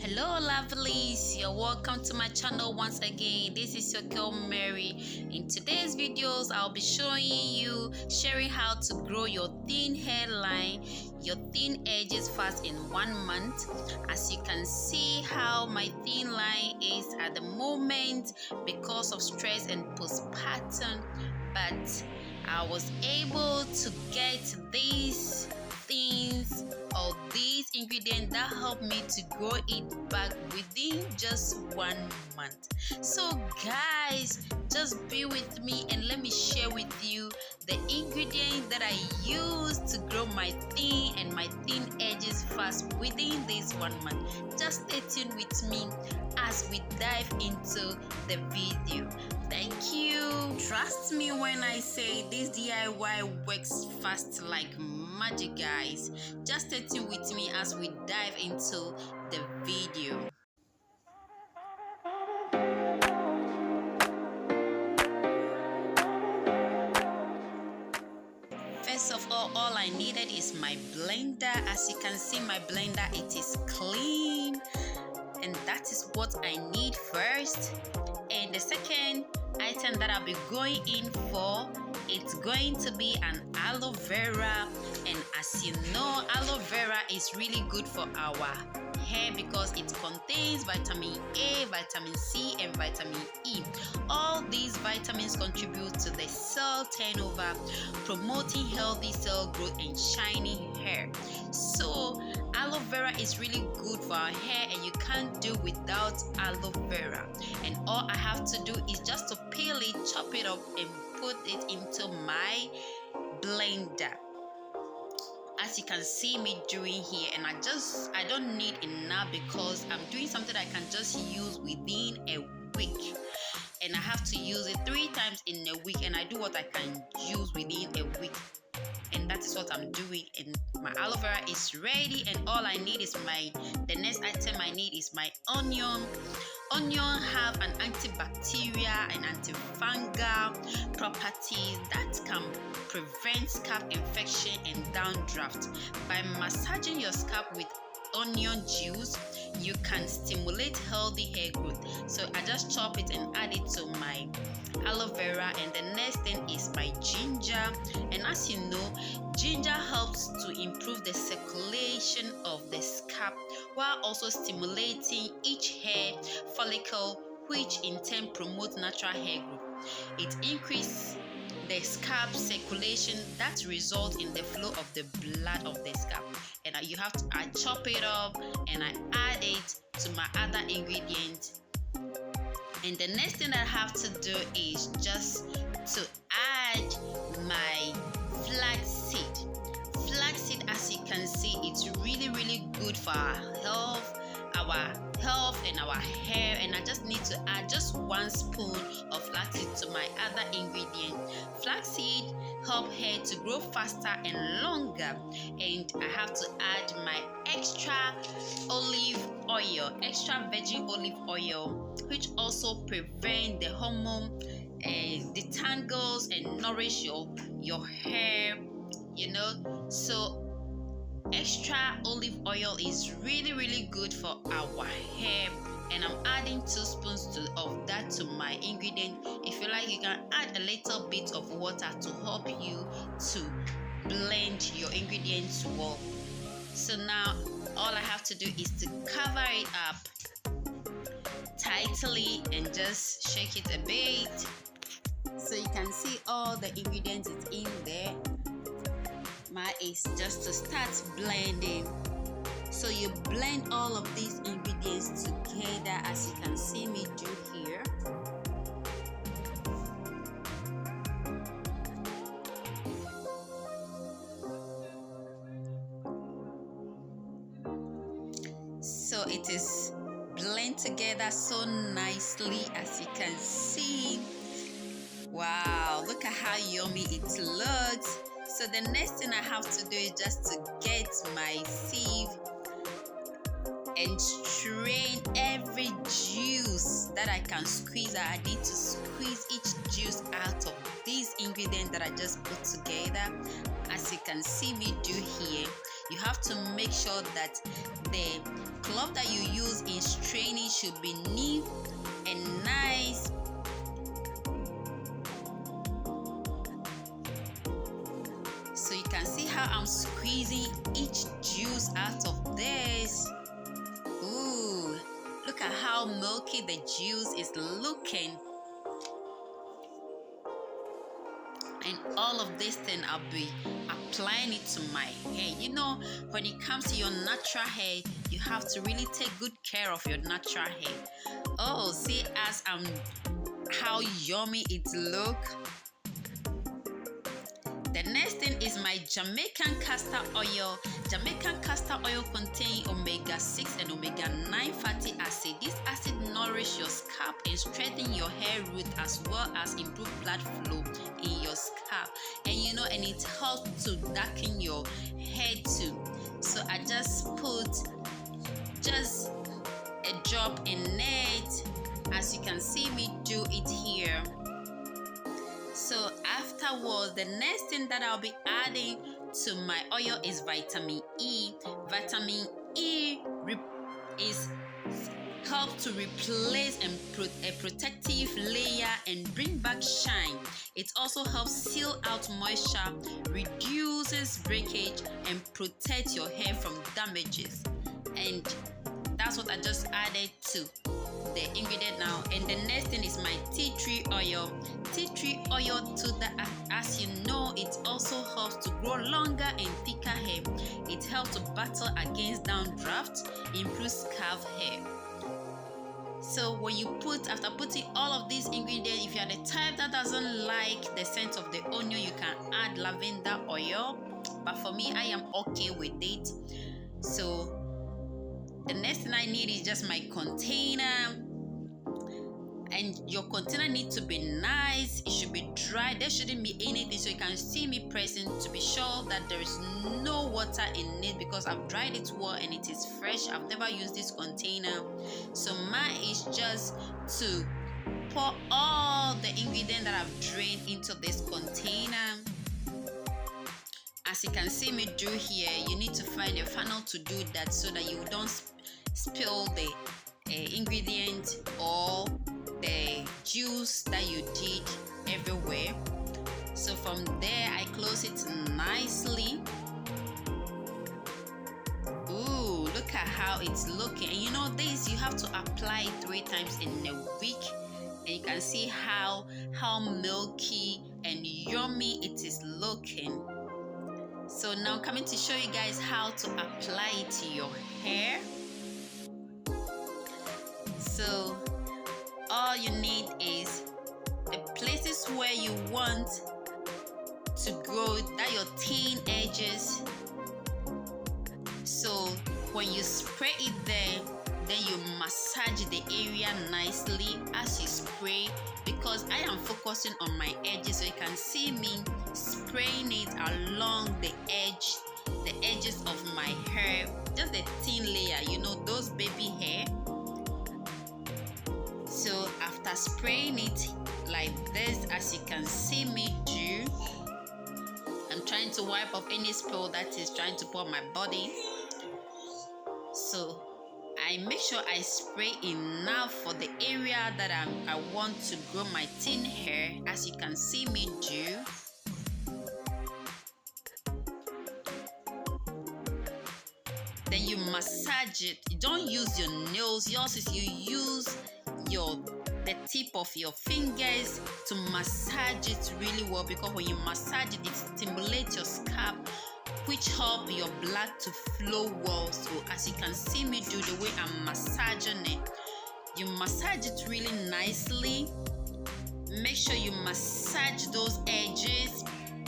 Hello lovelies, you're welcome to my channel once again. This is your girl Mary. In today's videos I'll be showing you sharing how to grow your thin hairline, your thin edges fast in 1 month. As you can see how my thin line is at the moment because of stress and postpartum, but I was able to get these things or these ingredients that help me to grow it back within just 1 month. So guys, just be with me and let me share with you the ingredients that I use to grow my thin and my thin edges fast within this 1 month. Just stay tuned with me as we dive into the video. Thank you. Trust me when I say this DIY works fast like magic, guys. Just stay tuned with me as we dive into the video. First of all I needed is my blender. As you can see, my blender, it is clean, and that is what I need first. And the second item that I'll be going in for, it's going to be an aloe vera. And as you know, aloe vera is really good for our hair because it contains vitamin A, vitamin C, and vitamin E. All these vitamins contribute to the cell turnover, promoting healthy cell growth and shiny hair. So aloe vera is really good for our hair, and you can't do without aloe vera. And all I have to do is just to peel it, chop it up, and put it into my blender, as you can see me doing here. And I don't need enough because I'm doing something I can just use within a week, and I have to use it 3 times in a week, and I do what I can use within a week, and that is what I'm doing. And my aloe vera is ready, and all I need is the next item I need is my onion. Onion have an antibacterial and antifungal properties that can prevent scalp infection and dandruff. By massaging your scalp with onion juice, you can stimulate healthy hair growth. So I just chop it and add it to my aloe vera. And the next thing is my ginger. And as you know, ginger helps to improve the circulation of the scalp while also stimulating each hair follicle, which in turn promotes natural hair growth. It increases the scalp circulation that results in the flow of the blood of the scalp. And I chop it up and I add it to my other ingredient. And the next thing I have to do is just to add my flaxseed. Flaxseed, as you can see, it's really good for our health and our hair. And I just need to add just 1 spoon of flaxseed to my other ingredient. Flaxseed help hair to grow faster and longer. And I have to add my extra virgin olive oil, which also prevent the hormone detangles and nourish your hair, you know. So extra olive oil is really good for our hair, and I'm adding 2 spoons of that to my ingredient. If you like, you can add a little bit of water to help you to blend your ingredients well. So now all I have to do is to cover it up tightly and just shake it a bit, so you can see all the ingredients is in there. Mine is just to start blending. So you blend all of these ingredients together, as you can see me do here. So it is blend together so nicely, as you can see. Wow, look at how yummy it looks. So the next thing I have to do is just to get my sieve and strain every juice that I can squeeze. I need to squeeze each juice out of these ingredients that I just put together. As you can see me do here, you have to make sure that the cloth that you use in straining should be neat and nice. So you can see how I'm squeezing each juice out of this. Ooh, look at how milky the juice is looking. And all of this thing I'll be applying it to my hair. You know, when it comes to your natural hair, you have to really take good care of your natural hair. Oh, see how yummy it look. The next thing is my Jamaican castor oil. Jamaican castor oil contains omega-6 and omega-9 fatty acid. This acid nourishes your scalp and strengthens your hair root, as well as improve blood flow in your scalp. And you know, and it helps to darken your hair too. So I just put a drop in it, as you can see me do it here. So afterwards, the next thing that I'll be adding to my oil is vitamin E. Vitamin E helps to replace a protective layer and bring back shine. It also helps seal out moisture, reduces breakage, and protects your hair from damages. And that's what I just added to the ingredient now. And the next thing is my tea tree oil. Tea tree oil too, that as you know, it also helps to grow longer and thicker hair. It helps to battle against downdraft, improves scalp hair. So when you after putting all of these ingredients, if you are the type that doesn't like the scent of the onion, you can add lavender oil, but for me, I am okay with it. So the next thing I need is just my container. And your container needs to be nice. It should be dry. There shouldn't be anything, so you can see me pressing to be sure that there is no water in it, because I've dried it well and it is fresh. I've never used this container. So mine is just to pour all the ingredients that I've drained into this container. As you can see me do here, you need to find a funnel to do that, so that you don't spill the ingredient or the juice that you did everywhere. So from there, I close it nicely. Ooh, look at how it's looking. And you know this, you have to apply it 3 times in a week, and you can see how milky and yummy it is looking. So now coming to show you guys how to apply it to your hair. So all you need is the places where you want to grow, that your thin edges. So when you spray it there, then you massage the area nicely as you spray, because I am focusing on my edges, so you can see me spraying it along the edges of my hair, just a thin layer, you know, those baby hair. So after spraying it like this, as you can see me do, I'm trying to wipe off any spill that is trying to pour my body. So I make sure I spray enough for the area that I want to grow my thin hair, as you can see me do. Then you massage it. You don't use your nails. Yours is you use the tip of your fingers to massage it really well, because when you massage it, it stimulates your scalp, which help your blood to flow well. So as you can see me do the way I'm massaging it, you massage it really nicely. Make sure you massage those edges.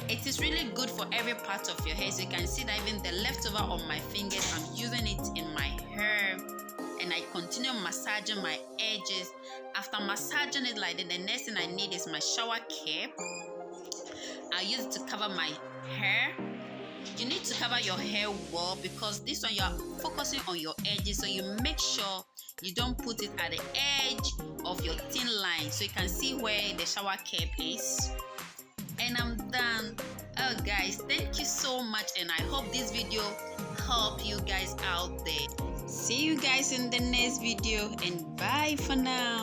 It is really good for every part of your hair. So you can see that even the leftover on my fingers, I'm using it in my hair, and I continue massaging my edges. After massaging it like that, the next thing I need is my shower cap. I use it to cover my hair. You need to cover your hair well, because this one you are focusing on your edges, so you make sure you don't put it at the edge of your thin line. So you can see where the shower cap is. And I'm done. Oh guys, thank you so much, and I hope this video helped you guys out there. See you guys in the next video, and bye for now.